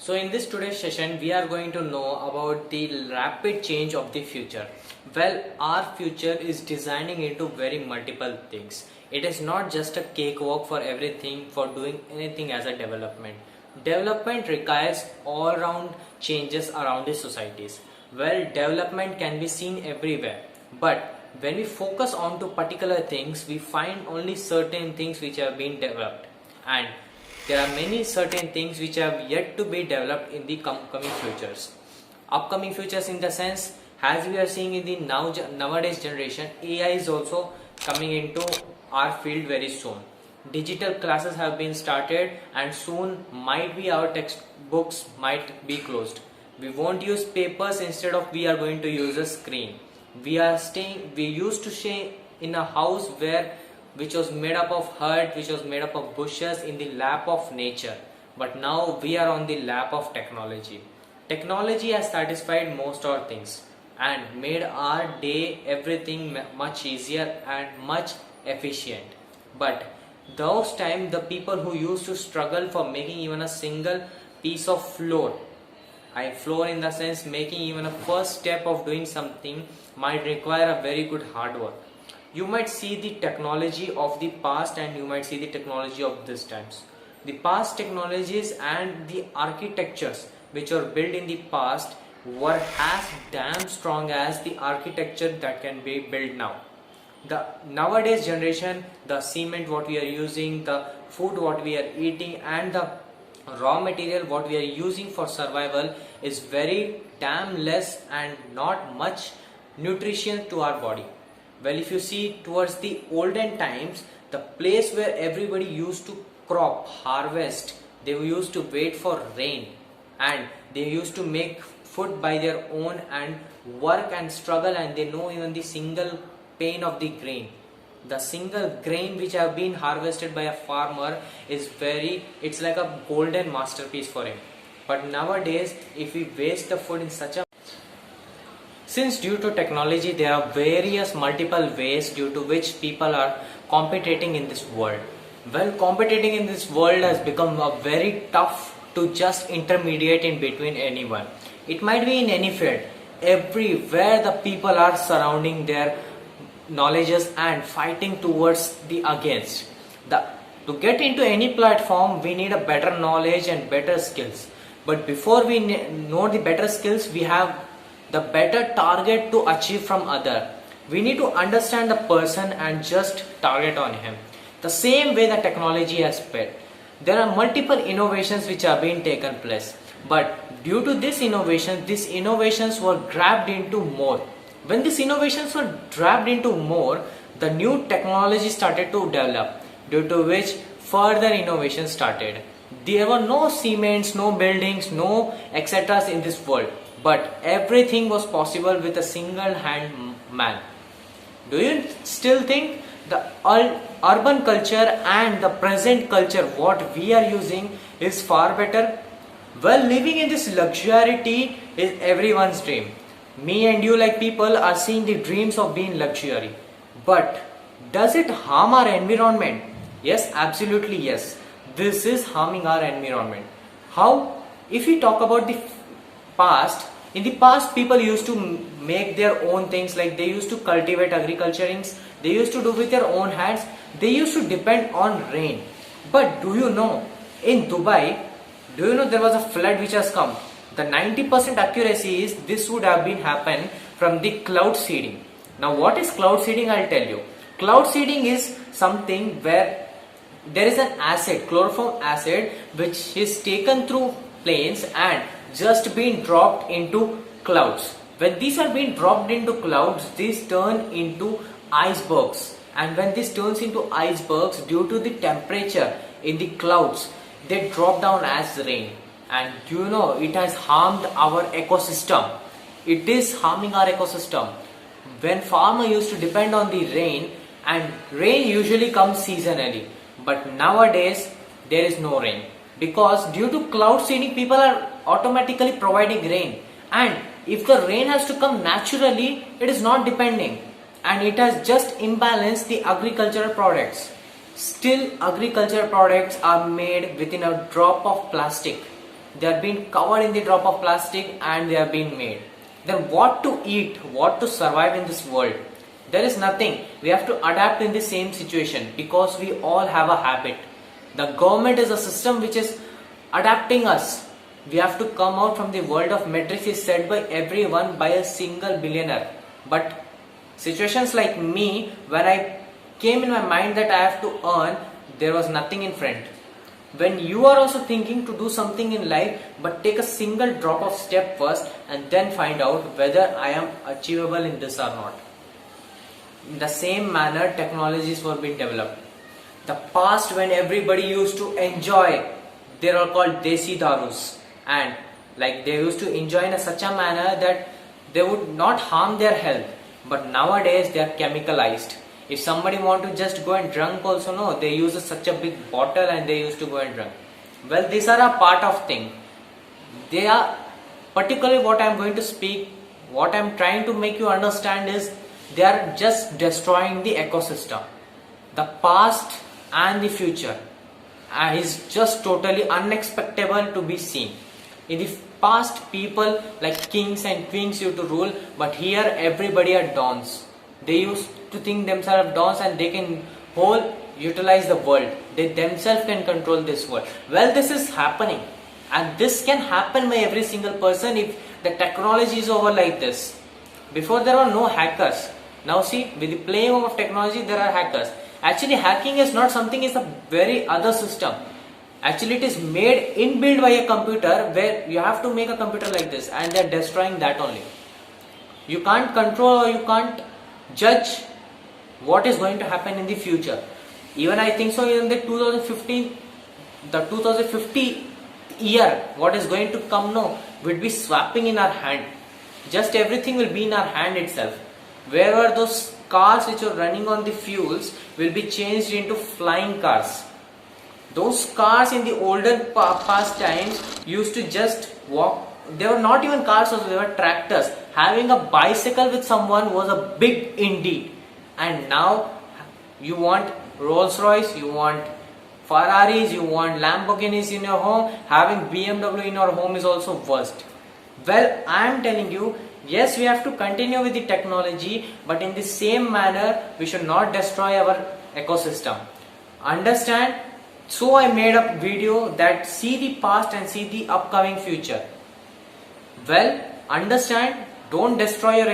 So in this today's session, we are going to know about the rapid change of the future. Well, our future is designing into very multiple things. It is not just a cakewalk for everything, for doing anything as a development. Development requires all-round changes around the societies. Well, development can be seen everywhere, but when we focus on to particular things, we find only certain things which have been developed, and there are many certain things which have yet to be developed in the coming futures. Upcoming futures in the sense, as we are seeing in the nowadays generation, AI is also coming into our field very soon. Digital classes have been started, and soon might be our textbooks might be closed. We won't use papers, instead of we are going to use a screen. We used to stay in a house which was made up of hut, which was made up of bushes in the lap of nature. But now we are on the lap of technology. Technology has satisfied most our things and made our day everything much easier and much efficient. But those time, the people who used to struggle for making even a single piece of floor in the sense making even a first step of doing something, might require a very good hard work. You might see the technology of the past and you might see the technology of this times. The past technologies and the architectures which were built in the past were as damn strong as the architecture that can be built now. The nowadays generation, the cement what we are using, the food what we are eating, and the raw material what we are using for survival is very damn less and not much nutrition to our body. Well, if you see towards the olden times, the place where everybody used to harvest, they used to wait for rain, and they used to make food by their own and work and struggle, and they know even the single pain of the grain. The single grain which have been harvested by a farmer it's like a golden masterpiece for him. But nowadays, if we waste the food in such a since due to technology, there are various multiple ways due to which people are competing in this world. Well, competing in this world has become a very tough to just intermediate in between anyone. It might be in any field. Everywhere the people are surrounding their knowledges and fighting towards the against. To get into any platform, we need a better knowledge and better skills. But before we know the better skills, we have the better target to achieve from other. We need to understand the person and just target on him. The same way the technology has spread. There are multiple innovations which are being taken place. But due to these innovations were grabbed into more. When these innovations were grabbed into more, the new technology started to develop, due to which further innovation started. There were no cements, no buildings, no etc. in this world. But everything was possible with a single hand man. Do you still think the urban culture and the present culture what we are using is far better? Well, living in this luxuriety is everyone's dream. Me and you like people are seeing the dreams of being luxury. But does it harm our environment? Yes, absolutely yes. This is harming our environment. How? If we talk about the past, in the past people used to make their own things, like they used to cultivate agriculturings, they used to do with their own hands, they used to depend on rain. But do you know, in Dubai, there was a flood which has come. The 90% accuracy is this would have been happened from the cloud seeding. Now what is cloud seeding? I'll tell you. Cloud seeding is something where there is an acid, chloroform acid, which is taken through planes and just being dropped into clouds. When these are being dropped into clouds, these turn into icebergs, and when this turns into icebergs, due to the temperature in the clouds, they drop down as rain. And it has harmed our ecosystem. It is harming our ecosystem. When farmer used to depend on the rain, and rain usually comes seasonally, but nowadays there is no rain, because due to cloud seeding, people are automatically providing rain, and if the rain has to come naturally, it is not depending, and it has just imbalanced the agricultural products. Still, agricultural products are made within a drop of plastic. they are being covered in the drop of plastic and they are being made. Then what to eat, what to survive in this world? There is nothing. We have to adapt in the same situation because we all have a habit. The government is a system which is adapting us. We have to come out from the world of metrics is set by everyone by a single billionaire. But situations like me, when I came in my mind that I have to earn, there was nothing in front. When you are also thinking to do something in life, but take a single drop of step first and then find out whether I am achievable in this or not. In the same manner, technologies were being developed. The past, when everybody used to enjoy, they are called Desi darus, and like they used to enjoy in such a manner that they would not harm their health. But nowadays they are chemicalized. If somebody want to just go and drink also, no, they use such a big bottle and they used to go and drink. Well, these are a part of thing. They are particularly what I am going to speak, what I am trying to make you understand is they are just destroying the ecosystem. The past and the future is just totally unexpectable to be seen. In the past, people like kings and queens used to rule, but here everybody are dons. They used to think themselves dons and they can whole utilize the world. They themselves can control this world. Well, this is happening, and this can happen by every single person if the technology is over like this. Before there were no hackers. Now see, with the playing of technology, there are hackers. Actually, hacking is not something, it's a very other system. Actually, it is made inbuilt by a computer where you have to make a computer like this and they are destroying that only. You can't control or you can't judge what is going to happen in the future. Even I think so in the 2050 year, what is going to come now will be swapping in our hand. Just everything will be in our hand itself. Wherever those cars which are running on the fuels will be changed into flying cars. Those cars in the older past times used to just walk. They were not even cars, they were tractors. Having a bicycle with someone was a big indeed. And now you want Rolls Royce, you want Ferraris, you want Lamborghinis in your home. Having BMW in your home is also worst. Well, I am telling you, yes, we have to continue with the technology, but in the same manner, we should not destroy our ecosystem. Understand? So I made a video that see the past and see the upcoming future. Well, understand, don't destroy your